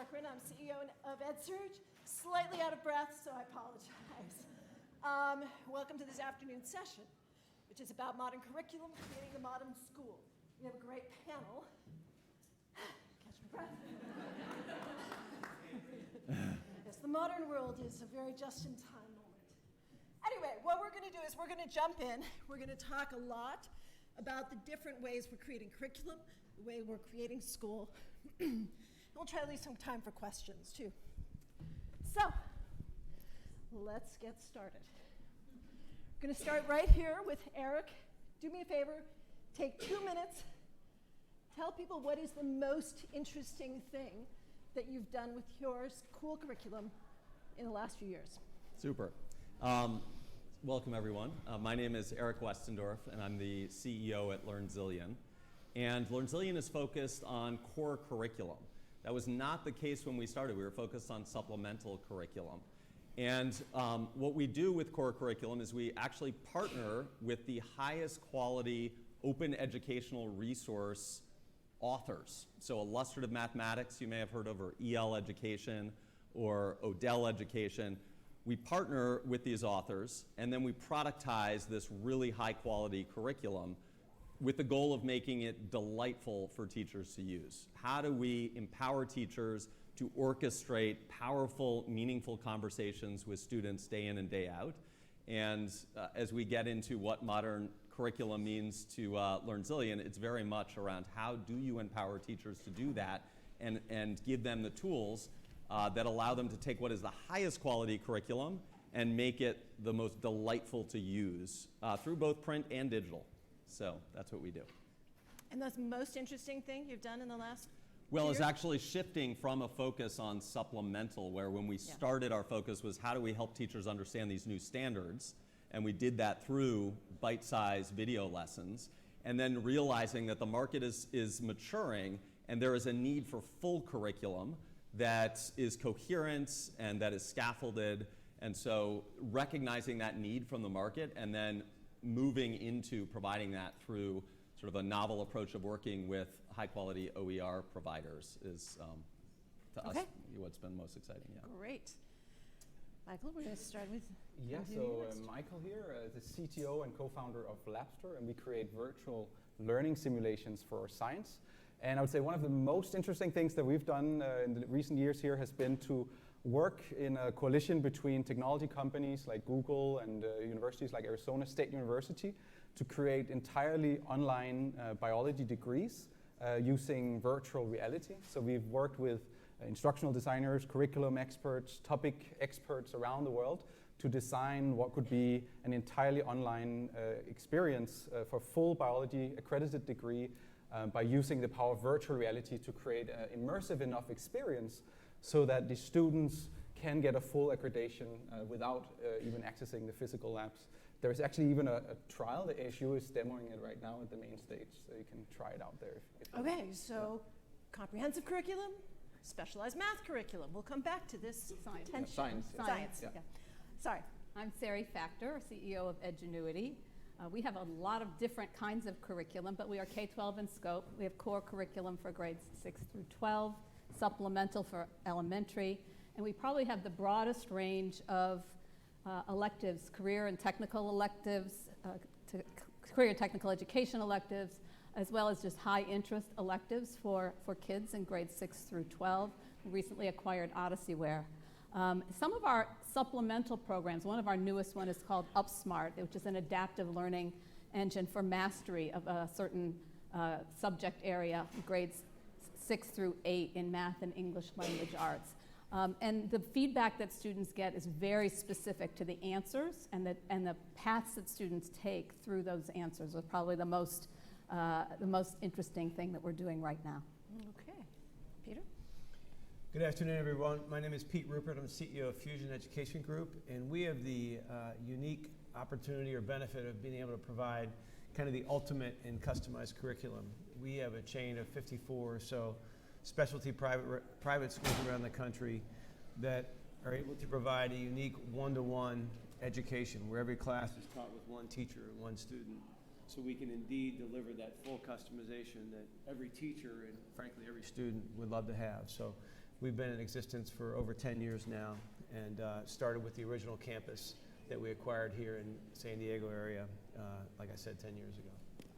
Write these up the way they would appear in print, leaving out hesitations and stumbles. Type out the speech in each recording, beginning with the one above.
Corcoran. I'm CEO of EdSurge. Slightly out of breath, so I apologize. Welcome to this afternoon session, which is about modern curriculum, creating the modern school. We have a great panel. Catch my breath. Yes, the modern world is a very just-in-time moment. Anyway, what we're going to do is we're going to jump in. We're going to talk a lot about the different ways we're creating curriculum, the way we're creating school. And we'll try to leave some time for questions, too. So, let's get started. We're going to start right here with Eric. Do me a favor, take 2 minutes. Tell people what is the most interesting thing that you've done with your school curriculum in the last few years. Super. Welcome, everyone. My name is Eric Westendorf, and I'm the CEO at Learnzillion. And Learnzillion is focused on core curriculum. That was not the case when we started. We were focused on supplemental curriculum. And what we do with core curriculum is we actually partner with the highest quality open educational resource authors. So illustrative mathematics, you may have heard of, or EL education, or ODEL education. We partner with these authors, and then we productize this really high quality curriculum with the goal of making it delightful for teachers to use. How do we empower teachers to orchestrate powerful, meaningful conversations with students day in and day out? And as we get into what modern curriculum means to Learnzillion, it's very much around how do you empower teachers to do that and give them the tools that allow them to take what is the highest quality curriculum and make it the most delightful to use through both print and digital. So that's what we do. And the most interesting thing you've done in the last Well, years? it's actually shifting from a focus on supplemental, where when we started, our focus was how do we help teachers understand these new standards, and we did that through bite-sized video lessons, and then realizing that the market is maturing, and there is a need for full curriculum that is coherent and that is scaffolded, and so recognizing that need from the market and then moving into providing that through sort of a novel approach of working with high-quality OER providers is, to us, what's been most exciting. Yeah. Great. Michael, we're going to start with Yeah, so Michael here, the CTO and co-founder of Labster, and we create virtual learning simulations for science. And I would say one of the most interesting things that we've done in the recent years here has been to work in a coalition between technology companies like Google and universities like Arizona State University to create entirely online biology degrees using virtual reality. So we've worked with instructional designers, curriculum experts, topic experts around the world to design what could be an entirely online experience for full biology accredited degree by using the power of virtual reality to create an immersive enough experience so that the students can get a full accreditation without even accessing the physical labs. There is actually even a trial. The ASU is demoing it right now at the main stage, so you can try it out there. Okay, so comprehensive curriculum, specialized math curriculum. We'll come back to this tension. Science. Yeah. Sorry. I'm Sari Factor, CEO of Edgenuity. We have a lot of different kinds of curriculum, but we are K-12 in scope. We have core curriculum for grades 6 through 12, supplemental for elementary, and we probably have the broadest range of electives, career and technical electives, career and technical education electives, as well as just high interest electives for kids in grades 6 through 12. We recently acquired Odysseyware. Some of our supplemental programs, one of our newest one is called UpSmart, which is an adaptive learning engine for mastery of a certain subject area, grades 6 through 8 in math and English language arts. And the feedback that students get is very specific to the answers, and the paths that students take through those answers are probably the most interesting thing that we're doing right now. Okay. Peter? Good afternoon, everyone. My name is Pete Ruppert. I'm the CEO of Fusion Education Group, and we have the unique opportunity or benefit of being able to provide kind of the ultimate in customized curriculum. We have a chain of 54 or so specialty private schools around the country that are able to provide a unique one-to-one education where every class is taught with one teacher and one student. So we can indeed deliver that full customization that every teacher and frankly every student would love to have. So We've been in existence for over 10 years now, and started with the original campus that we acquired here in San Diego area, like I said, 10 years ago.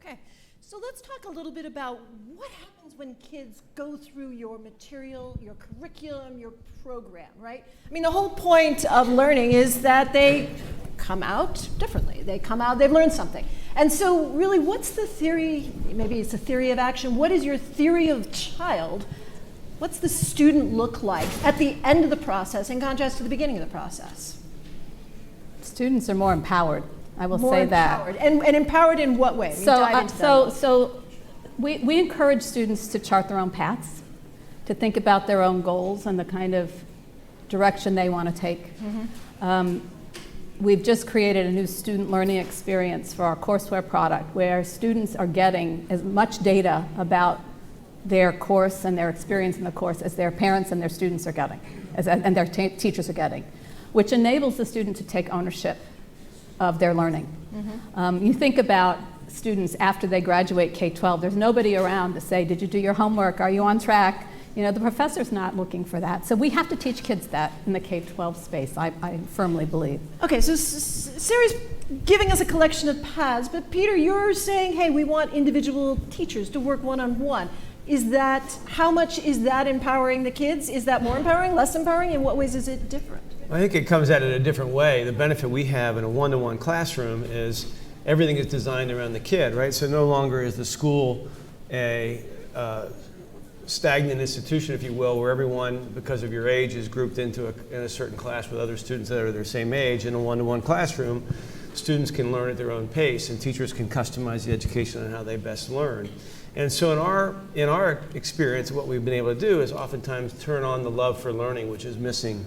Okay, so let's talk a little bit about what happens when kids go through your material, your curriculum, your program, right? I mean, the whole point of learning is that they come out differently. They come out, they've learned something. And so really, what's the theory, maybe it's a theory of action, what is your theory of child? What's the student look like at the end of the process in contrast to the beginning of the process? Students are more empowered, I will say that. And empowered in what way? So we encourage students to chart their own paths, to think about their own goals and the kind of direction they want to take. We've just created a new student learning experience for our courseware product where students are getting as much data about their course and their experience in the course as their parents and their students are getting, and their teachers are getting, which enables the student to take ownership of their learning. You think about students after they graduate K-12, there's nobody around to say, did you do your homework? Are you on track? You know, the professor's not looking for that. So we have to teach kids that in the K-12 space, I firmly believe. Okay, so Sari's giving us a collection of paths, but Peter, you're saying, hey, we want individual teachers to work one-on-one. How much is that empowering the kids? Is that more empowering, less empowering? In what ways is it different? I think it comes at it a different way. The benefit we have in a one-to-one classroom is everything is designed around the kid, right? So no longer is the school a stagnant institution, if you will, where everyone, because of your age, is grouped into in a certain class with other students that are their same age. In a one-to-one classroom, students can learn at their own pace, and teachers can customize the education on how they best learn. And so in our experience, what we've been able to do is oftentimes turn on the love for learning, which is missing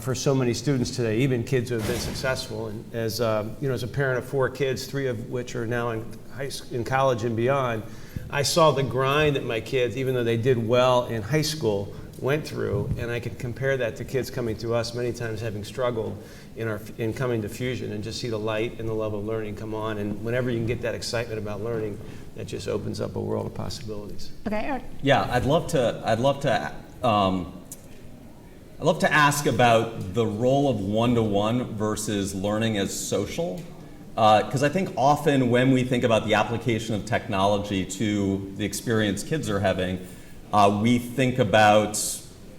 for so many students today, even kids who have been successful. And as you know, as a parent of 4 kids, 3 of which are now in college and beyond, I saw the grind that my kids, even though they did well in high school, went through, and I could compare that to kids coming to us many times having struggled in coming to Fusion, and just see the light and the love of learning come on. And whenever you can get that excitement about learning, that just opens up a world of possibilities. Okay, Eric. Yeah, I'd love to ask about the role of one-to-one versus learning as social. Because I think often when we think about the application of technology to the experience kids are having, we think about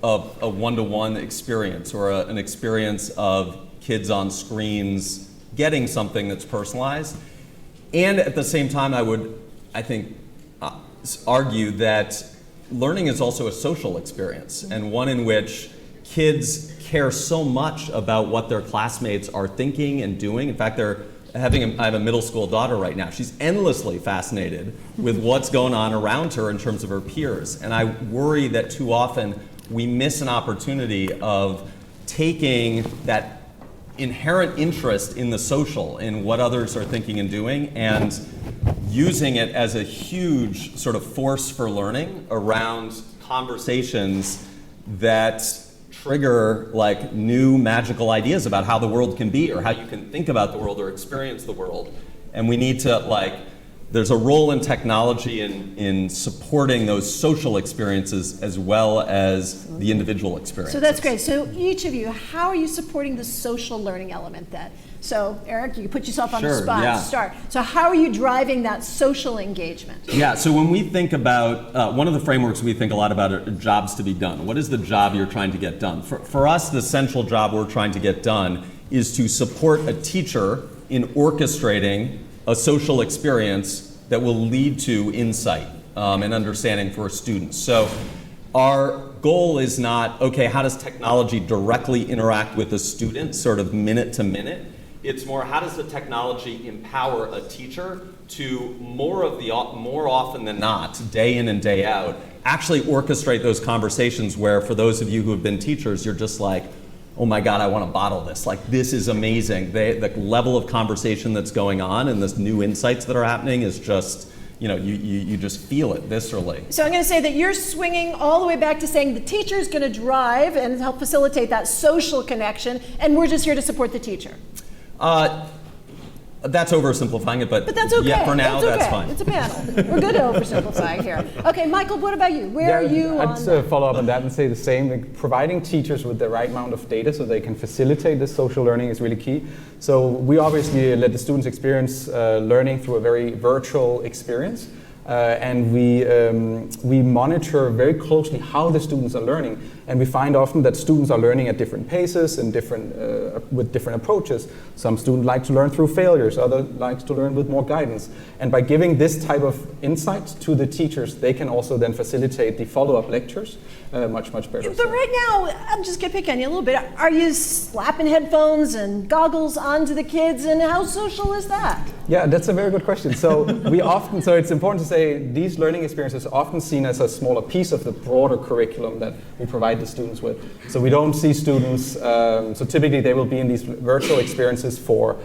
a one-to-one experience or an experience of kids on screens getting something that's personalized. And at the same time, I think, argue that learning is also a social experience, and one in which kids care so much about what their classmates are thinking and doing. In fact, I have a middle school daughter right now. She's endlessly fascinated with what's going on around her in terms of her peers. And I worry that too often we miss an opportunity of taking that inherent interest in the social, in what others are thinking and doing, and using it as a huge sort of force for learning around conversations that trigger like new magical ideas about how the world can be, or how you can think about the world or experience the world. And we need to, there's a role in technology in supporting those social experiences as well as the individual experiences. So that's great. So each of you, how are you supporting the social learning element then? So Eric, you can put yourself on the spot to start. So how are you driving that social engagement? Yeah, so when we think about, one of the frameworks we think a lot about are jobs to be done. What is the job you're trying to get done? For us, the central job we're trying to get done is to support a teacher in orchestrating a social experience that will lead to insight and understanding for students. So our goal is not, okay, how does technology directly interact with a student, sort of minute to minute? It's more, how does the technology empower a teacher to more often than not, day in and day out, actually orchestrate those conversations where, for those of you who have been teachers, you're just like, oh my God, I want to bottle this. Like, this is amazing. The level of conversation that's going on and the new insights that are happening is just, you just feel it viscerally. So I'm going to say that you're swinging all the way back to saying the teacher's going to drive and help facilitate that social connection, and we're just here to support the teacher. That's oversimplifying it, but But that's okay. yeah, for now, that's that's fine. It's a panel. We're good at oversimplifying here. Okay, Michael, what about you? Where are you I'd on just that? follow up on that and say the same. Like, providing teachers with the right amount of data so they can facilitate this social learning is really key. So we obviously let the students experience learning through a very virtual experience. And we monitor very closely how the students are learning. And we find often that students are learning at different paces and with different approaches. Some students like to learn through failures, others like to learn with more guidance. And by giving this type of insight to the teachers, they can also then facilitate the follow-up lectures much better. But right now, I'm just going to pick on you a little bit. Are you slapping headphones and goggles onto the kids, and how social is that? Yeah, that's a very good question. So it's important to say these learning experiences are often seen as a smaller piece of the broader curriculum that we provide the students with. So we don't see students, so typically they will be in these virtual experiences for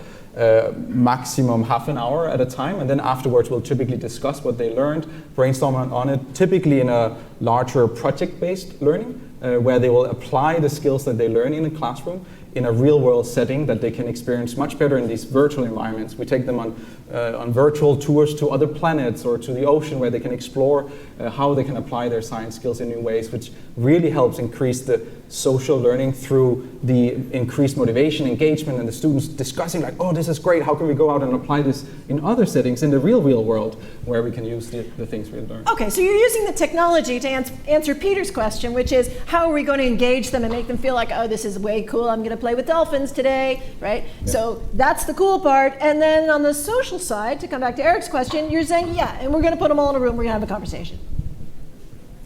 maximum half an hour at a time, and then afterwards we'll typically discuss what they learned, brainstorm on it, typically in a larger project-based learning, where they will apply the skills that they learn in the classroom in a real-world setting that they can experience much better in these virtual environments. We take them on virtual tours to other planets or to the ocean, where they can explore how they can apply their science skills in new ways, which really helps increase the social learning through the increased motivation, engagement, and the students discussing like, oh, this is great, how can we go out and apply this in other settings in the real world where we can use the things we learned. Okay, so you're using the technology to answer Peter's question, which is how are we going to engage them and make them feel like, oh, this is way cool, I'm going to play with dolphins today, right? Yeah. So that's the cool part. And then on the social side, to come back to Eric's question, you're saying, yeah, and we're going to put them all in a room, we're going to have a conversation.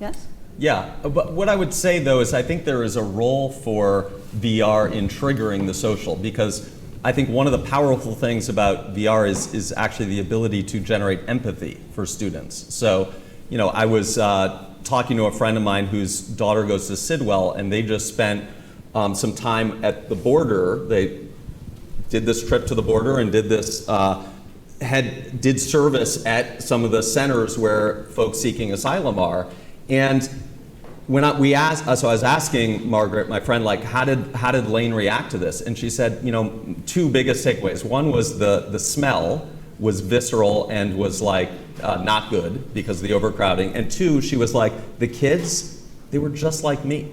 Yes? Yeah, but what I would say though is I think there is a role for VR in triggering the social, because I think one of the powerful things about VR is actually the ability to generate empathy for students. So, you know, I was talking to a friend of mine whose daughter goes to Sidwell, and they just spent some time at the border. They did this trip to the border and did this, did service at some of the centers where folks seeking asylum are. And when I was asking Margaret, my friend, like, how did Lane react to this? And she said, you know, two biggest takeaways. One was the smell was visceral and was like not good because of the overcrowding. And two, she was like, the kids, they were just like me.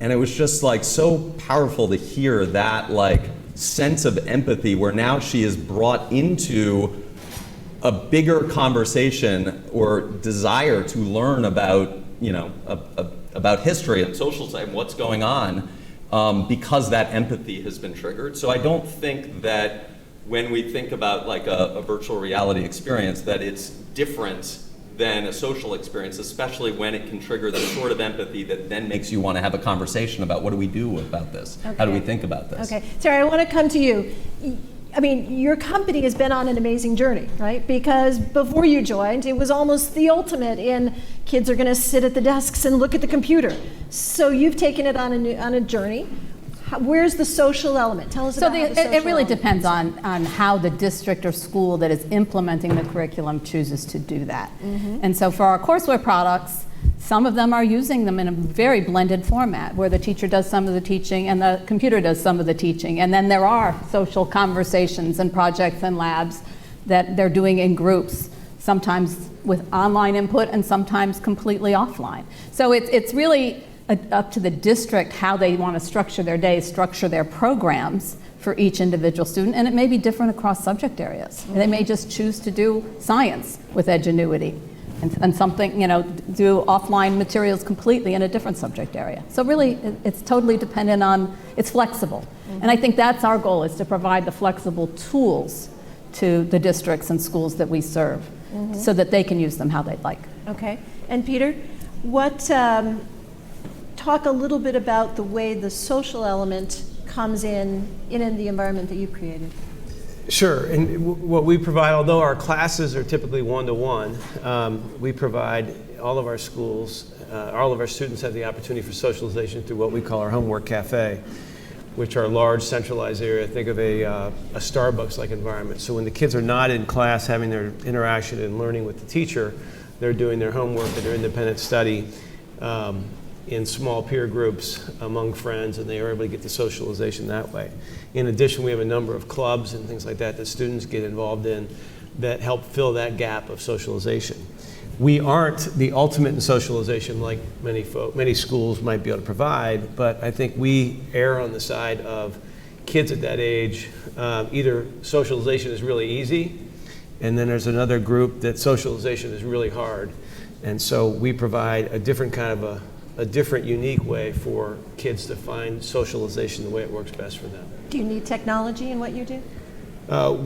And it was just like so powerful to hear that like sense of empathy where now she is brought into a bigger conversation or desire to learn about, you know, about history and social science, what's going on, because that empathy has been triggered. So I don't think that when we think about like a virtual reality experience that it's different than a social experience, especially when it can trigger the sort of empathy that then makes you want to have a conversation about what do we do about this? Okay. How do we think about this? Okay, Sari, I want to come to you. I mean, your company has been on an amazing journey, right? Because before you joined, it was almost the ultimate in kids are going to sit at the desks and look at the computer. So you've taken it on a journey. Where's the social element? Tell us about it really depends on how the district or school that is implementing the curriculum chooses to do that. Mm-hmm. And so for our courseware products, some of them are using them in a very blended format where the teacher does some of the teaching and the computer does some of the teaching. And then there are social conversations and projects and labs that they're doing in groups, sometimes with online input and sometimes completely offline. So it's really up to the district how they want to structure their day, structure their programs for each individual student, and it may be different across subject areas. Mm-hmm. They may just choose to do science with Edgenuity and something, you know, do offline materials completely in a different subject area. So really, it's totally dependent on, it's flexible. Mm-hmm. And I think that's our goal, is to provide the flexible tools to the districts and schools that we serve, mm-hmm. so that they can use them how they'd like. Okay, and Peter, talk a little bit about the way the social element comes in the environment that you've created. Sure, and what we provide, although our classes are typically one-to-one, we provide all of our schools, all of our students have the opportunity for socialization through what we call our homework cafe, which are large centralized area. Think of a Starbucks-like environment. So when the kids are not in class having their interaction and learning with the teacher, they're doing their homework and their independent study in small peer groups among friends, and they are able to get the socialization that way. In addition, we have a number of clubs and things like that that students get involved in that help fill that gap of socialization. We aren't the ultimate in socialization like many schools might be able to provide, but I think we err on the side of kids at that age. Either socialization is really easy, and then there's another group that socialization is really hard. And so we provide a different kind of a different, unique way for kids to find socialization the way it works best for them. Do you need technology in what you do?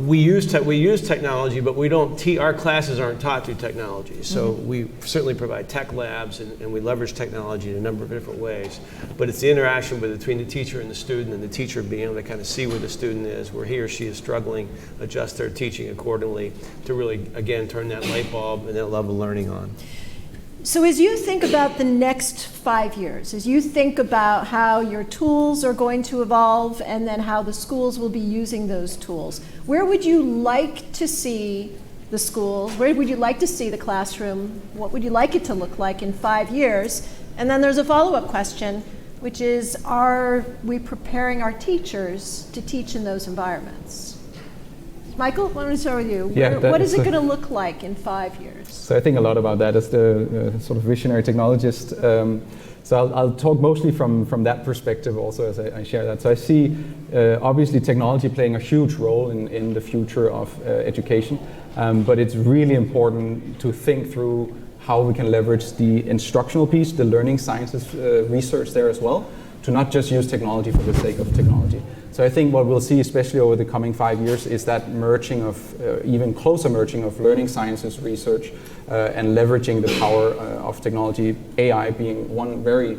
We use technology, but we don't our classes aren't taught through technology. So we certainly provide tech labs, and we leverage technology in a number of different ways. But it's the interaction between the teacher and the student, and the teacher being able to kind of see where the student is, where he or she is struggling, adjust their teaching accordingly to really, again, turn that light bulb and that love of learning on. So as you think about the next 5 years, as you think about how your tools are going to evolve and then how the schools will be using those tools, where would you like to see the school? Where would you like to see the classroom? What would you like it to look like in 5 years? And then there's a follow-up question, which is, are we preparing our teachers to teach in those environments? Michael, why don't we start with you? What is it going to look like in 5 years? So I think a lot about that as the sort of visionary technologist. So I'll talk mostly from that perspective also as I share that. So I see obviously technology playing a huge role in the future of education, but it's really important to think through how we can leverage the instructional piece, the learning sciences research there as well, to not just use technology for the sake of technology. So I think what we'll see, especially over the coming 5 years, is that merging of, even closer merging of learning sciences research and leveraging the power of technology, AI being one very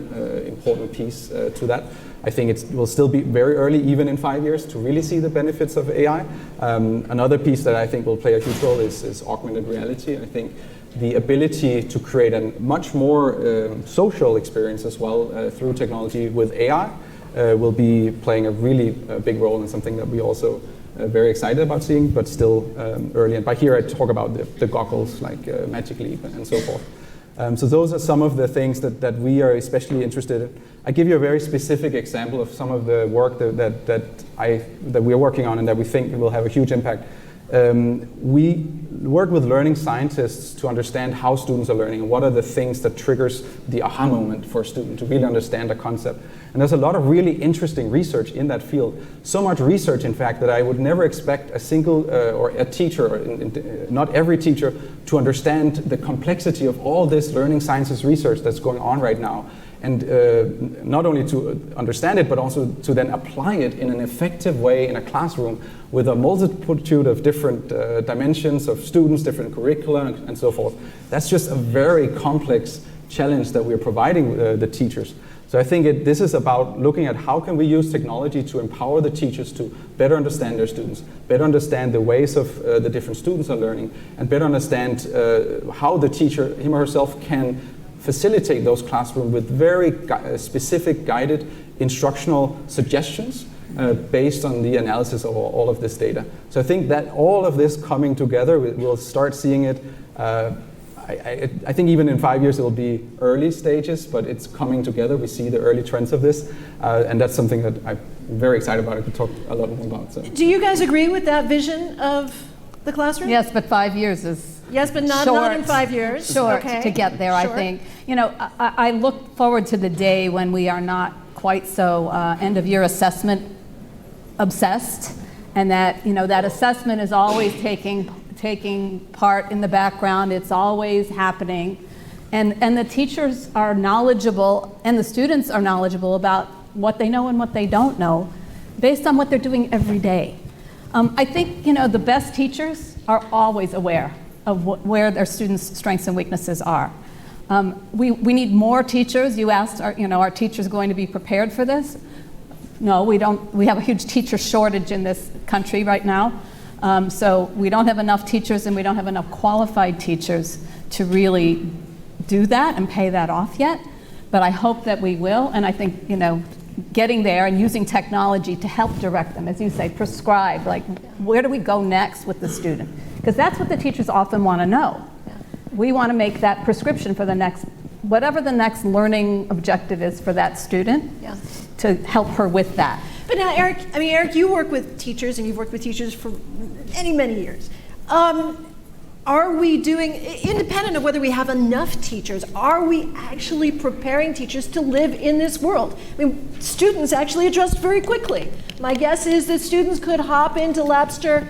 important piece to that. I think it will still be very early, even in 5 years, to really see the benefits of AI. Another piece that I think will play a huge role is augmented reality. I think the ability to create a much more social experience as well through technology with AI will be playing a really big role, and something that we also very excited about seeing, but still early. And by here I talk about the goggles like Magic Leap and so forth. So those are some of the things that we are especially interested in. I give you a very specific example of some of the work that we're working on and that we think will have a huge impact. We work with learning scientists to understand how students are learning and what are the things that triggers the aha moment for a student to really understand a concept. And there's a lot of really interesting research in that field. So much research, in fact, that I would never expect a single or a teacher, or not every teacher, to understand the complexity of all this learning sciences research that's going on right now. And not only to understand it, but also to then apply it in an effective way in a classroom with a multitude of different dimensions of students, different curricula, and so forth. That's just a very complex challenge that we're providing the teachers. So I think this is about looking at how can we use technology to empower the teachers to better understand their students, better understand the ways of the different students are learning, and better understand how the teacher, him or herself, can facilitate those classrooms with very specific guided instructional suggestions based on the analysis of all of this data. So I think that all of this coming together, we'll start seeing it. I think even in 5 years it will be early stages, but it's coming together. We see the early trends of this, and that's something that I'm very excited about. I could talk a lot more about. So. Do you guys agree with that vision of the classroom? Yes, but 5 years is yes, but not in 5 years. Short okay. to get there, Sure. I think. You know, I look forward to the day when we are not quite so end-of-year assessment obsessed, and that, you know, that assessment is always taking part in the background. It's always happening. And the teachers are knowledgeable, and the students are knowledgeable about what they know and what they don't know based on what they're doing every day. I think, you know, the best teachers are always aware of where their students' strengths and weaknesses are. We need more teachers. You asked, are teachers going to be prepared for this? No, we don't. We have a huge teacher shortage in this country right now. So we don't have enough teachers, and we don't have enough qualified teachers to really do that and pay that off yet. But I hope that we will, and I think, you know, getting there and using technology to help direct them, as you say, prescribe, like, where do we go next with the student? Because that's what the teachers often want to know. We want to make that prescription for the next whatever the next learning objective is for that student, Yeah. to help her with that. But now, Eric, you work with teachers, and you've worked with teachers for many, many years. Are we doing, independent of whether we have enough teachers, are we actually preparing teachers to live in this world? I mean, students actually adjust very quickly. My guess is that students could hop into Labster,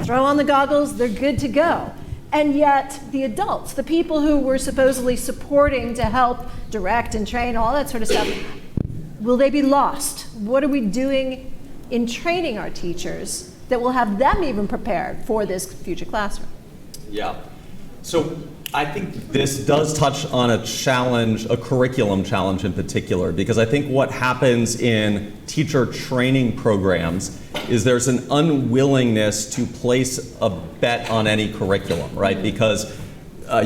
throw on the goggles, they're good to go. And yet, the adults, the people who we're supposedly supporting to help direct and train, all that sort of stuff, will they be lost? What are we doing in training our teachers that will have them even prepared for this future classroom? Yeah. So I think this does touch on a challenge, a curriculum challenge in particular, because I think what happens in teacher training programs is there's an unwillingness to place a bet on any curriculum, right? Because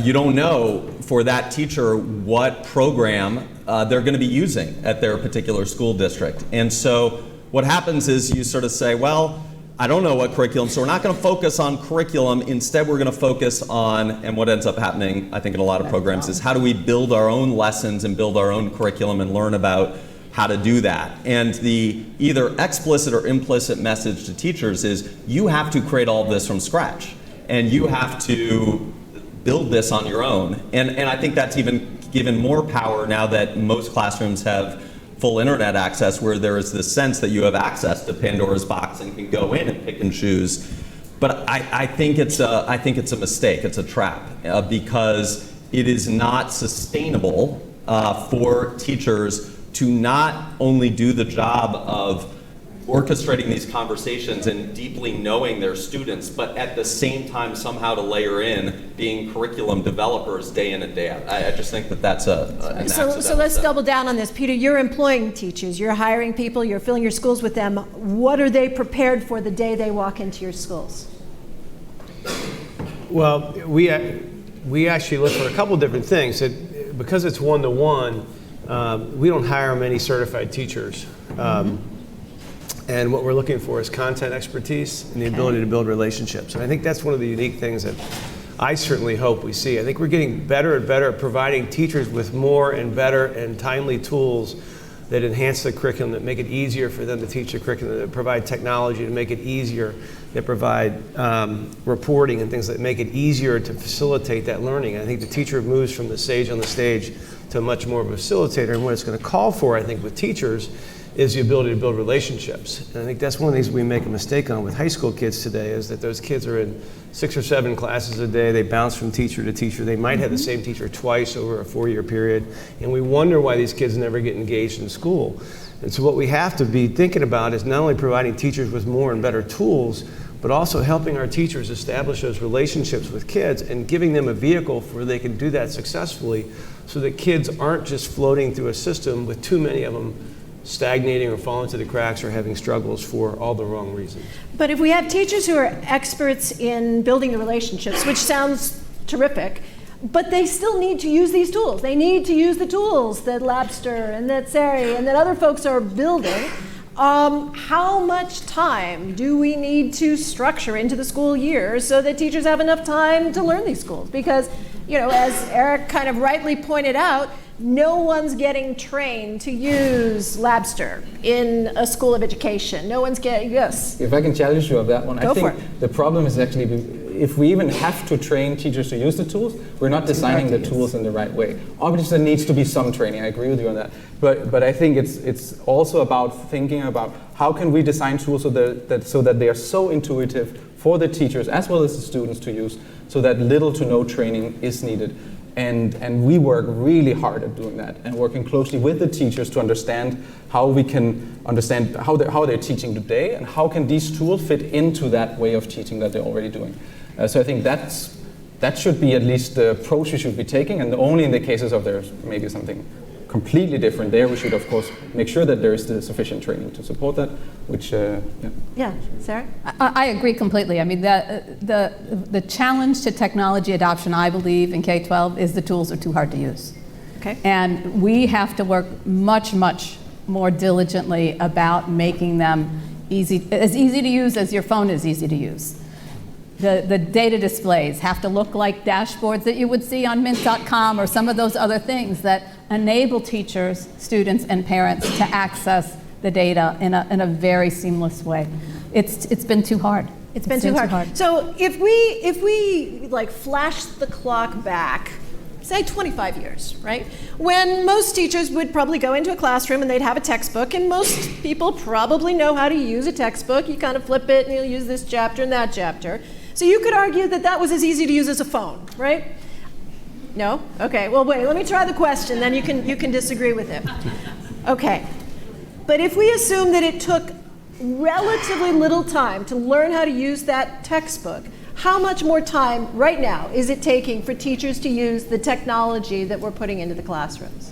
you don't know for that teacher what program they're going to be using at their particular school district. And so what happens is you sort of say, well, I don't know what curriculum, so we're not going to focus on curriculum. Instead, we're going to focus on, and what ends up happening, I think, in a lot of programs is how do we build our own lessons and build our own curriculum and learn about how to do that. And the either explicit or implicit message to teachers is you have to create all of this from scratch, and you have to build this on your own. And I think that's even given more power now that most classrooms have full internet access, where there is this sense that you have access to Pandora's box and can go in and pick and choose. But I think it's a mistake. It's a trap because it is not sustainable for teachers to not only do the job of orchestrating these conversations and deeply knowing their students, but at the same time somehow to layer in being curriculum developers day in and day out. I just think that that's an accidental So let's step. double down on this. Peter, you're employing teachers, you're hiring people, you're filling your schools with them. What are they prepared for the day they walk into your schools? Well, we actually look for a couple different things. Because it's one-to-one, we don't hire many certified teachers. And what we're looking for is content expertise and the ability to build relationships. And I think that's one of the unique things that I certainly hope we see. I think we're getting better and better at providing teachers with more and better and timely tools that enhance the curriculum, that make it easier for them to teach the curriculum, that provide technology to make it easier, that provide reporting and things that make it easier to facilitate that learning. And I think the teacher moves from the sage on the stage to much more of a facilitator. And what it's going to call for, I think, with teachers is the ability to build relationships. And I think that's one of the things we make a mistake on with high school kids today, is that those kids are in 6 or 7 classes a day. They bounce from teacher to teacher. They might have the same teacher twice over a 4-year period. And we wonder why these kids never get engaged in school. And so what we have to be thinking about is not only providing teachers with more and better tools, but also helping our teachers establish those relationships with kids and giving them a vehicle where they can do that successfully, so that kids aren't just floating through a system with too many of them stagnating or falling to the cracks or having struggles for all the wrong reasons. But if we have teachers who are experts in building the relationships, which sounds terrific, but they still need to use these tools. They need to use the tools that Labster and that Sari and that other folks are building. How much time do we need to structure into the school year so that teachers have enough time to learn these schools? Because, you know, as Eric kind of rightly pointed out, no one's getting trained to use Labster in a school of education. No one's getting, yes. If I can challenge you on that one, Go I think for it. the problem is actually if we even have to train teachers to use the tools, we're not designing the tools in the right way. Obviously, there needs to be some training. I agree with you on that. But I think it's also about thinking about how can we design tools so that they are so intuitive for the teachers as well as the students to use, so that little to no training is needed. And we work really hard at doing that and working closely with the teachers to understand how we can understand how they're teaching today and how can these tools fit into that way of teaching that they're already doing. So I think that should be at least the approach we should be taking, and only in the cases of there's maybe something completely different there, we should of course make sure that there is the sufficient training to support that, which, Yeah, Sarah? I agree completely. I mean, the challenge to technology adoption, I believe, in K-12 is the tools are too hard to use. Okay. And we have to work much, much more diligently about making them as easy to use as your phone is easy to use. The data displays have to look like dashboards that you would see on mint.com or some of those other things that enable teachers, students, and parents to access the data in a very seamless way. It's been too hard. It's been too hard. So if we like flash the clock back, say 25 years, right? When most teachers would probably go into a classroom and they'd have a textbook, and most people probably know how to use a textbook. You kind of flip it and you'll use this chapter and that chapter. So you could argue that that was as easy to use as a phone, right? No? Okay, well wait, let me try the question, then you can disagree with it. Okay, but if we assume that it took relatively little time to learn how to use that textbook, how much more time right now is it taking for teachers to use the technology that we're putting into the classrooms?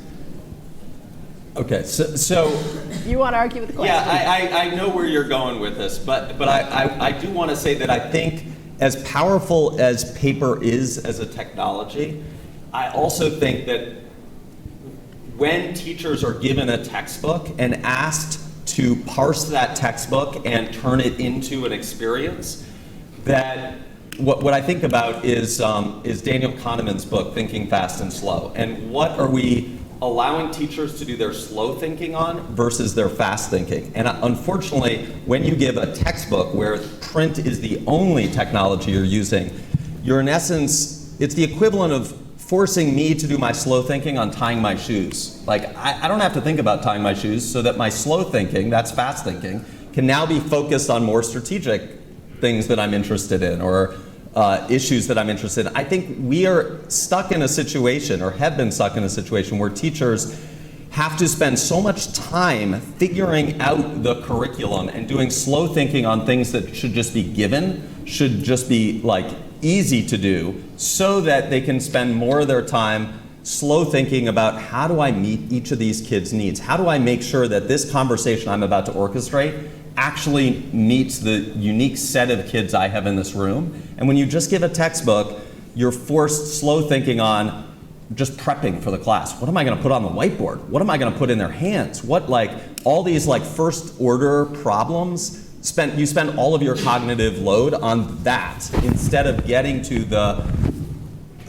Okay, so you want to argue with the question? Yeah, I know where you're going with this, but I do want to say that I think as powerful as paper is as a technology, I also think that when teachers are given a textbook and asked to parse that textbook and turn it into an experience, that what I think about is Daniel Kahneman's book, Thinking Fast and Slow. And what are we allowing teachers to do their slow thinking on versus their fast thinking? And unfortunately, when you give a textbook where print is the only technology you're using, you're in essence, it's the equivalent of forcing me to do my slow thinking on tying my shoes. Like, I don't have to think about tying my shoes, so that my slow thinking, that's fast thinking, can now be focused on more strategic things that I'm interested in, or issues that I'm interested in. I think we are stuck in a situation, or have been stuck in a situation, where teachers have to spend so much time figuring out the curriculum and doing slow thinking on things that should just be given, should just be like easy to do, so that they can spend more of their time slow thinking about how do I meet each of these kids' needs? How do I make sure that this conversation I'm about to orchestrate actually meets the unique set of kids I have in this room? And when you just give a textbook, you're forced slow thinking on just prepping for the class. What am I going to put on the whiteboard? What am I going to put in their hands? What, like, all these like first order problems, you spend all of your cognitive load on that instead of getting to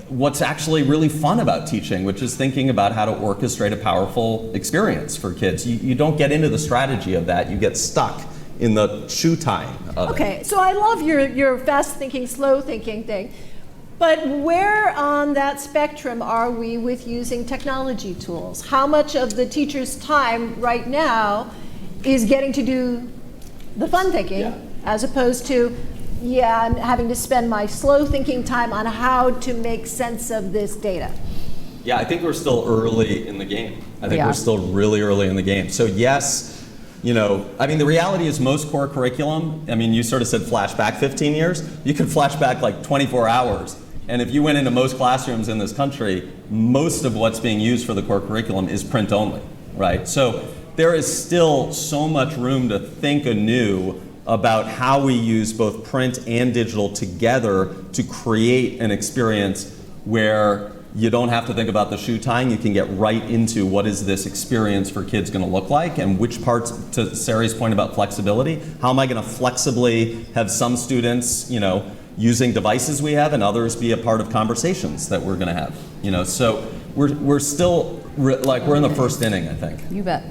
what's actually really fun about teaching, which is thinking about how to orchestrate a powerful experience for kids. You don't get into the strategy of that. You get stuck in the shoe tying of it. Okay, so I love your fast thinking, slow thinking thing. But where on that spectrum are we with using technology tools? How much of the teacher's time right now is getting to do the fun thinking, as opposed to, I'm having to spend my slow thinking time on how to make sense of this data? Yeah, I think we're still early in the game. I think we're still really early in the game. So yes, I mean, the reality is most core curriculum, I mean, you sort of said flashback 15 years. You could flash back like 24 hours. And if you went into most classrooms in this country, most of what's being used for the core curriculum is print only, right? So there is still so much room to think anew about how we use both print and digital together to create an experience where you don't have to think about the shoe tying. You can get right into what is this experience for kids going to look like, and which parts, to Sari's point about flexibility, how am I going to flexibly have some students, using devices we have, and others be a part of conversations that we're going to have. So we're still we're in the first inning, I think. You bet.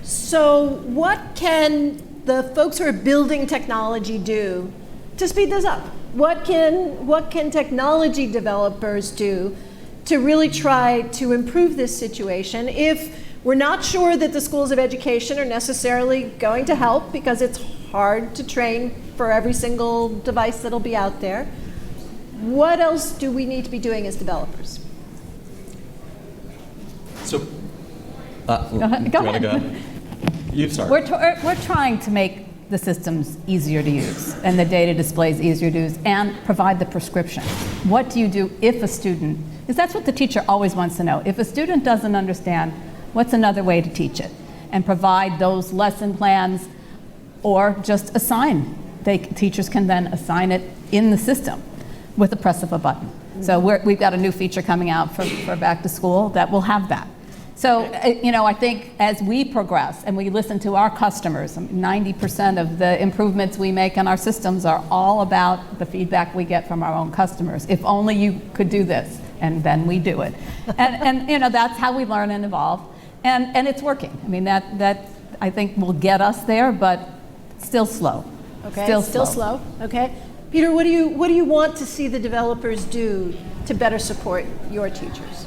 So what can the folks who are building technology do to speed this up? What can technology developers do to really try to improve this situation if we're not sure that the schools of education are necessarily going to help, because it's hard to train for every single device that'll be out there? What else do we need to be doing as developers? So, go ahead. You start. We're trying to make the systems easier to use and the data displays easier to use and provide the prescription. What do you do if a student, because that's what the teacher always wants to know. If a student doesn't understand, what's another way to teach it? And provide those lesson plans, or just assign. Teachers can then assign it in the system with the press of a button. So we've got a new feature coming out for back to school that will have that. So, I think as we progress and we listen to our customers, 90% of the improvements we make in our systems are all about the feedback we get from our own customers. If only you could do this, and then we do it. And that's how we learn and evolve. And it's working. I mean, that I think will get us there, but still slow. Okay, Still slow. Okay. Peter, what do you want to see the developers do to better support your teachers?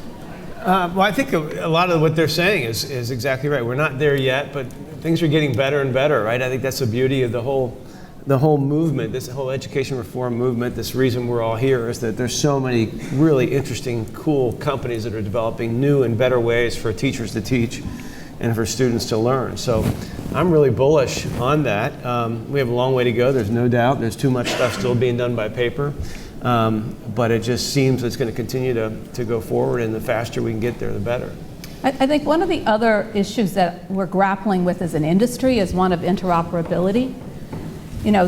Well, I think a lot of what they're saying is exactly right. We're not there yet, but things are getting better and better, right? I think that's the beauty of the whole movement, this whole education reform movement. This reason we're all here is that there's so many really interesting, cool companies that are developing new and better ways for teachers to teach and for students to learn. So I'm really bullish on that. We have a long way to go, there's no doubt. There's too much stuff still being done by paper. But it just seems it's going to continue to go forward, and the faster we can get there, the better. I think one of the other issues that we're grappling with as an industry is one of interoperability.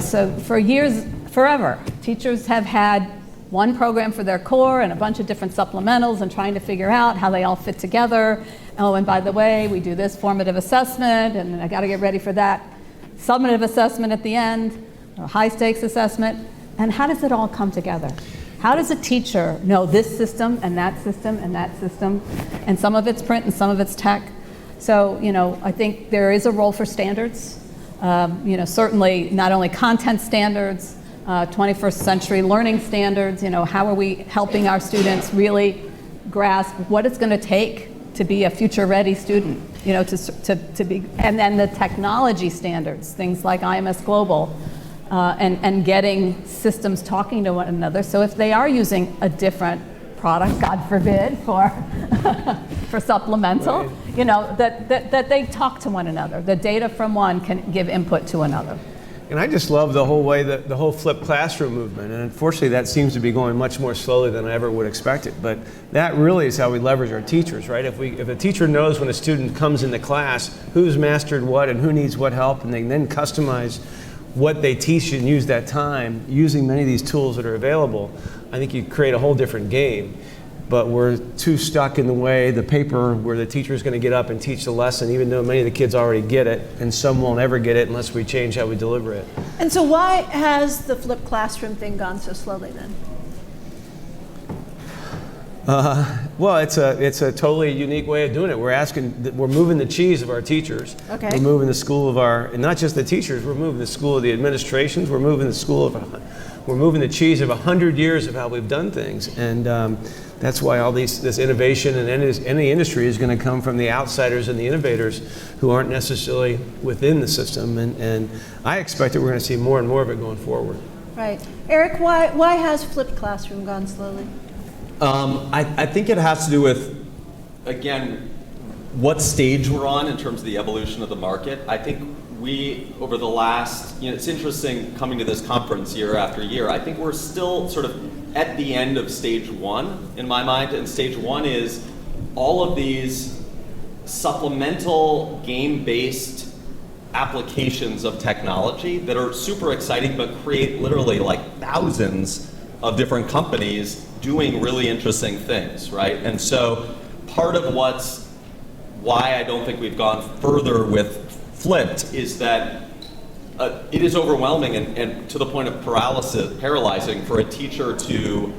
So for years, forever, teachers have had one program for their core and a bunch of different supplementals and trying to figure out how they all fit together. Oh, and by the way, we do this formative assessment, and I got to get ready for that summative assessment at the end, or high stakes assessment. And how does it all come together? How does a teacher know this system and that system and that system? And some of it's print and some of it's tech. So, I think there is a role for standards. Certainly not only content standards, 21st century learning standards. How are we helping our students really grasp what it's going to take to be a future-ready student? To be, and then the technology standards, things like IMS Global. And getting systems talking to one another. So if they are using a different product, God forbid, for supplemental, right. that they talk to one another. The data from one can give input to another. And I just love the whole way, the whole flipped classroom movement. And unfortunately, that seems to be going much more slowly than I ever would expect it. But that really is how we leverage our teachers, right? If a teacher knows when a student comes into class who's mastered what and who needs what help, and they can then customize what they teach and use that time using many of these tools that are available, I think you create a whole different game. But we're too stuck in the way, the paper, where the teacher is going to get up and teach the lesson, even though many of the kids already get it, and some won't ever get it unless we change how we deliver it. And so why has the flipped classroom thing gone so slowly then? Well, it's a totally unique way of doing it. We're moving the cheese of our teachers. Okay. We're moving the school of and not just the teachers, we're moving the school of the administrations. We're moving the cheese of 100 years of how we've done things. And that's why all this innovation in any industry is going to come from the outsiders and the innovators who aren't necessarily within the system. And I expect that we're going to see more and more of it going forward. Right. Eric, why has flipped classroom gone slowly? I think it has to do with, again, what stage we're on in terms of the evolution of the market. I think we, over the last, it's interesting coming to this conference year after year, I think we're still sort of at the end of stage one in my mind. And stage one is all of these supplemental game-based applications of technology that are super exciting but create literally like thousands of different companies doing really interesting things, right? And so part of why I don't think we've gone further with flipped is that it is overwhelming and to the point of paralyzing for a teacher to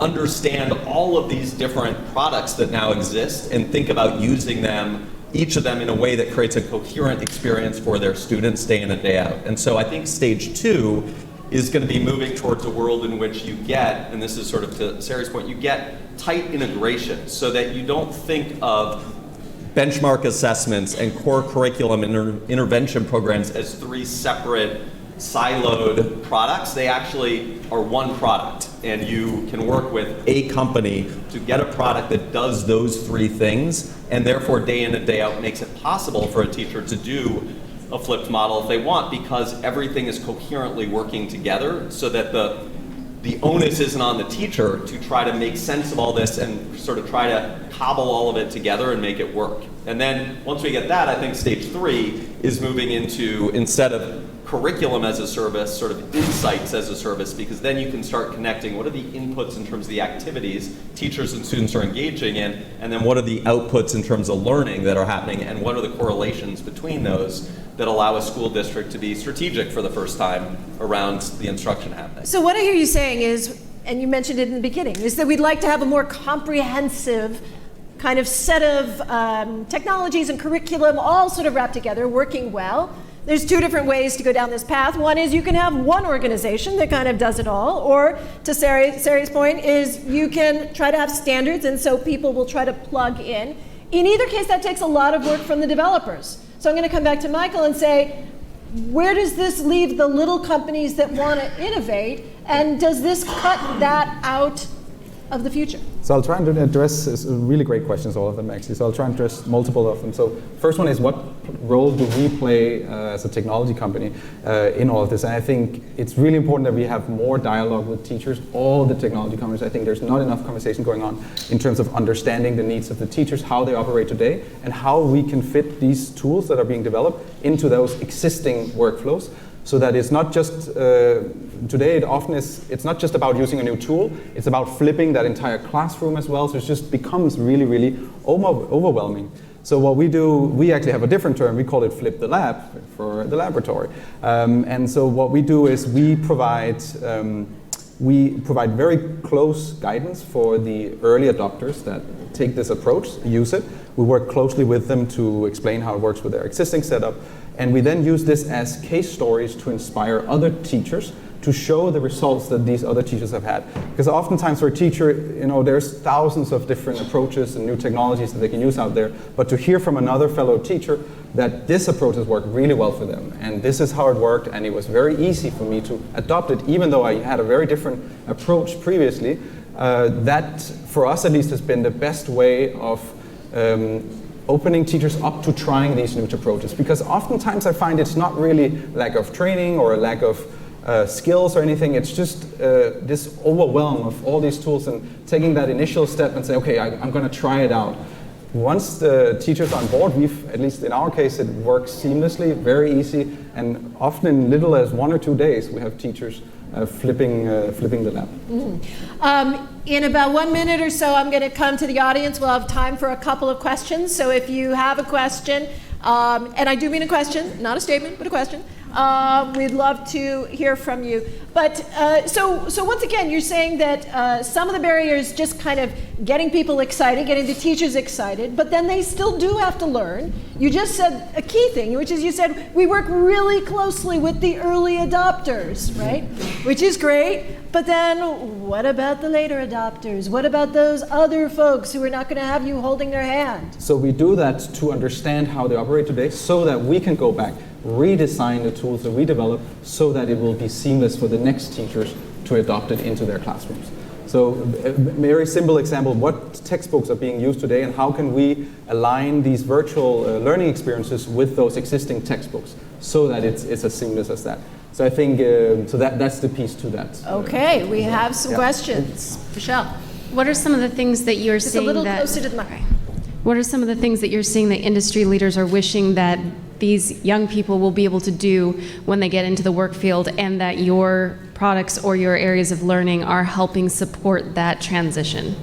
understand all of these different products that now exist and think about using them, each of them in a way that creates a coherent experience for their students day in and day out. And so I think stage two is going to be moving towards a world in which you get, and this is sort of to Sari's point, you get tight integration so that you don't think of benchmark assessments and core curriculum intervention programs as three separate siloed products. They actually are one product, and you can work with a company to get a product that does those three things, and therefore day in and day out makes it possible for a teacher to do a flipped model if they want, because everything is coherently working together so that the the onus isn't on the teacher to try to make sense of all this and sort of try to cobble all of it together and make it work. And then once we get that, I think stage 3 is moving into, instead of curriculum as a service, sort of insights as a service, because then you can start connecting what are the inputs in terms of the activities teachers and students are engaging in, and then what are the outputs in terms of learning that are happening, and what are the correlations between those that allow a school district to be strategic for the first time around the instruction happening. So what I hear you saying is, and you mentioned it in the beginning, is that we'd like to have a more comprehensive kind of set of technologies and curriculum all sort of wrapped together, working well. There's 2 different ways to go down this path. One is you can have one organization that kind of does it all, or to Sari's point, is you can try to have standards, and so people will try to plug in. In either case, that takes a lot of work from the developers. So I'm going to come back to Michael and say, where does this leave the little companies that want to innovate, and does this cut that out of the future? So I'll try and address really great questions, all of them actually. So I'll try and address multiple of them. So first one is, what role do we play as a technology company in all of this? And I think it's really important that we have more dialogue with teachers, all the technology companies. I think there's not enough conversation going on in terms of understanding the needs of the teachers, how they operate today, and how we can fit these tools that are being developed into those existing workflows. So that it's not just, today it's not just about using a new tool, it's about flipping that entire classroom as well, so it just becomes really, really overwhelming. So what we do, we actually have a different term, we call it flip the lab for the laboratory. And so what we do is we provide very close guidance for the early adopters that take this approach, use it. We work closely with them to explain how it works with their existing setup. And we then use this as case stories to inspire other teachers to show the results that these other teachers have had. Because oftentimes for a teacher, there's thousands of different approaches and new technologies that they can use out there, but to hear from another fellow teacher that this approach has worked really well for them, and this is how it worked, and it was very easy for me to adopt it, even though I had a very different approach previously, that for us at least has been the best way of opening teachers up to trying these new approaches. Because oftentimes I find it's not really lack of training or a lack of skills or anything, it's just this overwhelm of all these tools and taking that initial step and say, okay, I'm going to try it out. Once the teachers are on board, at least in our case, it works seamlessly, very easy, and often in little as 1 or 2 days, we have teachers flipping the lab. Mm-hmm. In about 1 minute or so, I'm going to come to the audience. We'll have time for a couple of questions. So if you have a question, and I do mean a question, not a statement, but a question, we'd love to hear from you. But so once again, you're saying that some of the barriers just kind of getting people excited, getting the teachers excited, but then they still do have to learn. You just said a key thing, which is you said we work really closely with the early adopters, right? Which is great. But then what about the later adopters? What about those other folks who are not going to have you holding their hand? So we do that to understand how they operate today so that we can go back, redesign the tools that we develop so that it will be seamless for the next teachers to adopt it into their classrooms. So a very simple example, what textbooks are being used today and how can we align these virtual learning experiences with those existing textbooks so that it's as seamless as that. So I think, that's the piece to that. Okay, we have some questions. Michelle. What are some of the things that you're seeing that... Just a little closer to the mic. What are some of the things that you're seeing that industry leaders are wishing that these young people will be able to do when they get into the work field, and that your products or your areas of learning are helping support that transition?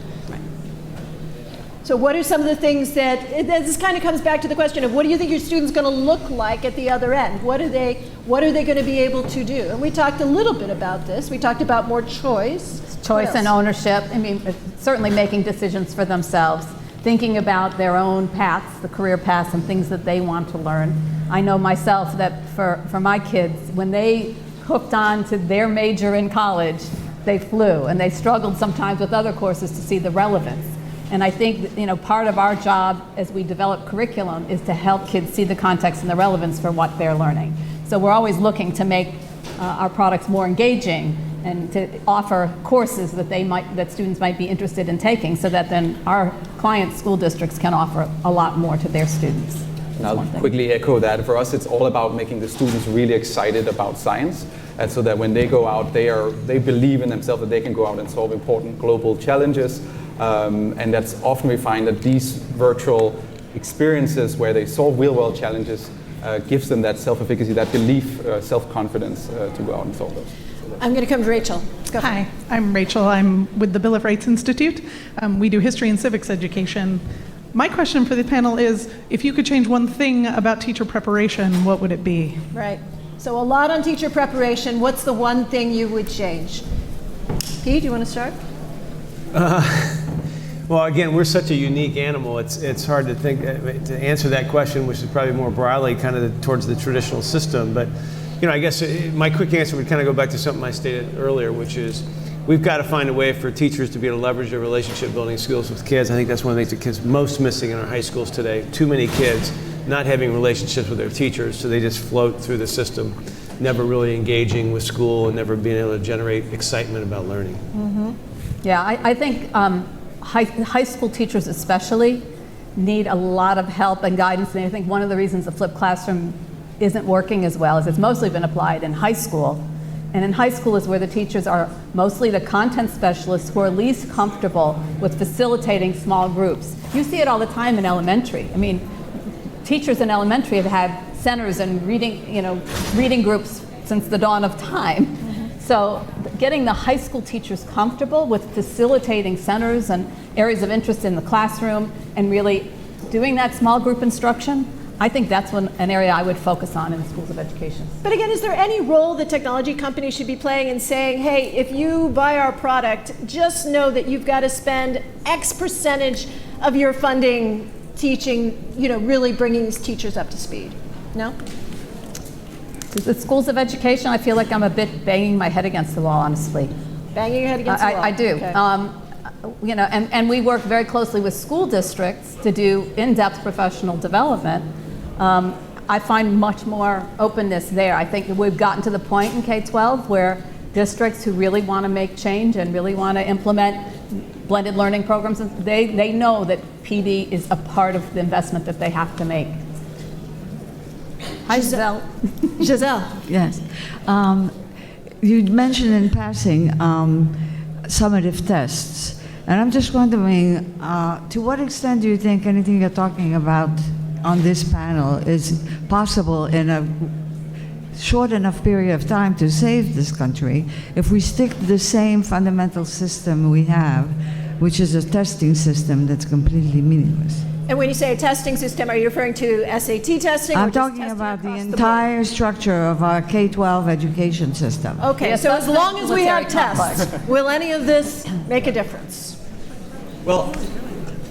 So what are some of the things that, this kind of comes back to the question of what do you think your student's going to look like at the other end? What are they going to be able to do? And we talked a little bit about this. We talked about more choice. Choice and ownership. I mean, certainly making decisions for themselves, thinking about their own paths, the career paths and things that they want to learn. I know myself that for my kids, when they hooked on to their major in college, they flew, and they struggled sometimes with other courses to see the relevance. And I think that, part of our job as we develop curriculum is to help kids see the context and the relevance for what they're learning. So we're always looking to make our products more engaging and to offer courses that students might be interested in taking, so that then our client school districts can offer a lot more to their students. is I'll one thing. quickly echo that. For us, it's all about making the students really excited about science, and so that when they go out, they believe in themselves that they can go out and solve important global challenges. And that's often we find that these virtual experiences where they solve real-world challenges gives them that self-efficacy, that belief, self-confidence to go out and solve those. I'm going to come to Rachel. Go. Hi, I'm Rachel. I'm with the Bill of Rights Institute. We do history and civics education. My question for the panel is, if you could change one thing about teacher preparation, what would it be? Right. So a lot on teacher preparation. What's the one thing you would change? Pete, do you want to start? Well, again, we're such a unique animal. It's hard to think to answer that question, which is probably more broadly kind of towards the traditional system. But I guess my quick answer would kind of go back to something I stated earlier, which is we've got to find a way for teachers to be able to leverage their relationship building skills with kids. I think that's one of the things that kids most missing in our high schools today. Too many kids not having relationships with their teachers, so they just float through the system, never really engaging with school and never being able to generate excitement about learning. Mm-hmm. Yeah, I think high school teachers especially need a lot of help and guidance. And I think one of the reasons the flipped classroom isn't working as well is it's mostly been applied in high school. And in high school is where the teachers are mostly the content specialists who are least comfortable with facilitating small groups. You see it all the time in elementary. I mean, teachers in elementary have had centers and reading groups since the dawn of time. Mm-hmm. So getting the high school teachers comfortable with facilitating centers and areas of interest in the classroom and really doing that small group instruction, I think that's an area I would focus on in the schools of education. But again, is there any role the technology companies should be playing in saying, hey, if you buy our product, just know that you've got to spend X percentage of your funding teaching, really bringing these teachers up to speed? No? The schools of education, I feel like I'm a bit banging my head against the wall, honestly. Banging your head against the wall? I do. Okay. And we work very closely with school districts to do in-depth professional development. I find much more openness there. I think we've gotten to the point in K-12 where districts who really want to make change and really want to implement blended learning programs, they know that PD is a part of the investment that they have to make. Hi, Giselle. Giselle. Yes. You mentioned in passing summative tests. And I'm just wondering, to what extent do you think anything you're talking about on this panel is possible in a short enough period of time to save this country if we stick to the same fundamental system we have, which is a testing system that's completely meaningless? And when you say a testing system, are you referring to SAT testing? I'm or just talking testing about the across entire structure of our K-12 education system. board? Okay, Yes, so that's as long as we have military tests, will any of this make a difference? Well,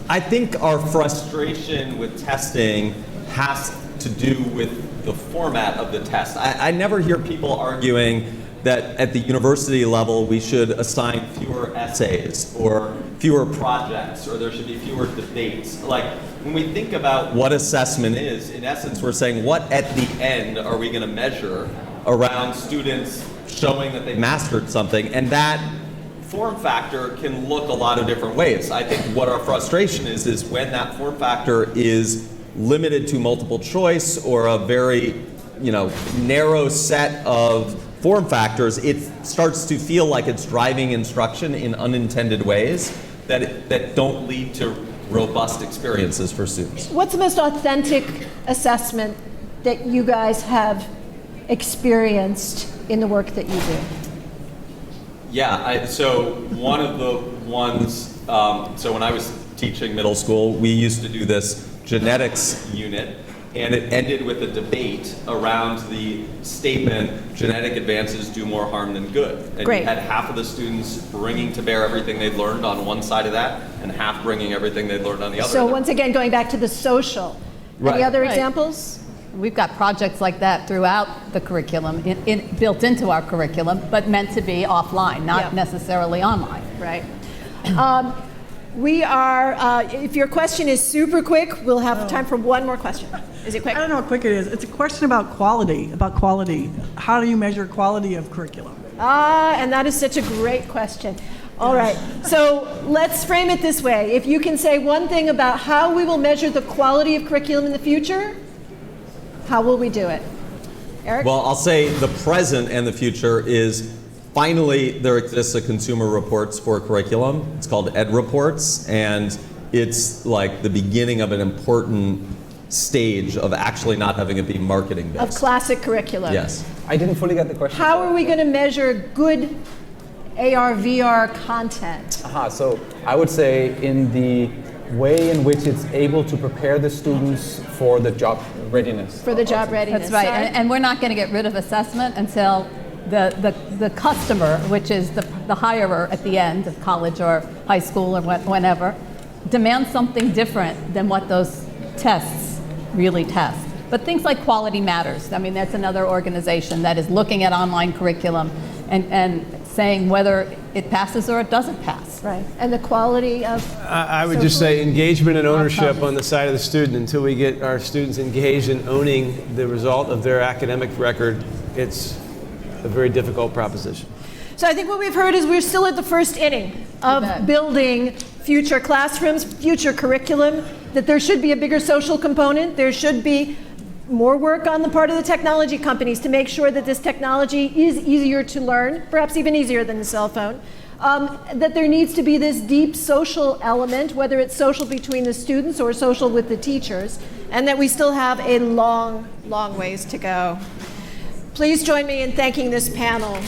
I think our frustration with testing has to do with the format of the test. I never hear people arguing that at the university level we should assign fewer essays or fewer projects or there should be fewer debates. Like, when we think about what assessment is, in essence we're saying what at the end are we going to measure around students showing that they mastered something, and that form factor can look a lot of different ways. I think what our frustration is when that form factor is limited to multiple choice or a very, narrow set of form factors, it starts to feel like it's driving instruction in unintended ways that don't lead to robust experiences for students. What's the most authentic assessment that you guys have experienced in the work that you do? Yeah, so one of the ones, so when I was teaching middle school, we used to do this genetics unit, and it ended with a debate around the statement, genetic advances do more harm than good. And Great. you had half of the students bringing to bear everything they'd learned on one side of that, and half bringing everything they'd learned on the other. So once again, going back to the social. Any Right. other Right. examples? We've got projects like that throughout the curriculum, built into our curriculum, but meant to be offline, not Yeah. necessarily online. Right. We are, if your question is super quick, we'll have time for one more question. Is it quick? I don't know how quick it is. It's a question about quality, How do you measure quality of curriculum? And that is such a great question. All right, so let's frame it this way. If you can say one thing about how we will measure the quality of curriculum in the future, How will we do it? Eric? Well, I'll say the present and the future is finally there exists a consumer reports for curriculum. It's called EdReports, and it's like the beginning of an important stage of actually not having it be marketing based. Of classic curriculum. Yes. I didn't fully get the question. How are we going to measure good AR, VR content? So I would say in the way in which it's able to prepare the students for the job readiness. For the job readiness. That's right, Sari? and we're not going to get rid of assessment until the customer, which is the hirer at the end of college or high school or whenever, demands something different than what those tests really test. But things like Quality Matters, I mean, that's another organization that is looking at online curriculum and saying whether it passes or it doesn't pass. Right, and the quality of I would just say engagement and ownership on the side of the student. Until we get our students engaged in owning the result of their academic record, it's a very difficult proposition. So I think what we've heard is we're still at the first inning of building future classrooms, future curriculum, that there should be a bigger social component. There should be more work on the part of the technology companies to make sure that this technology is easier to learn, perhaps even easier than the cell phone. That there needs to be this deep social element, whether it's social between the students or social with the teachers, and that we still have a long, long ways to go. Please join me in thanking this panel.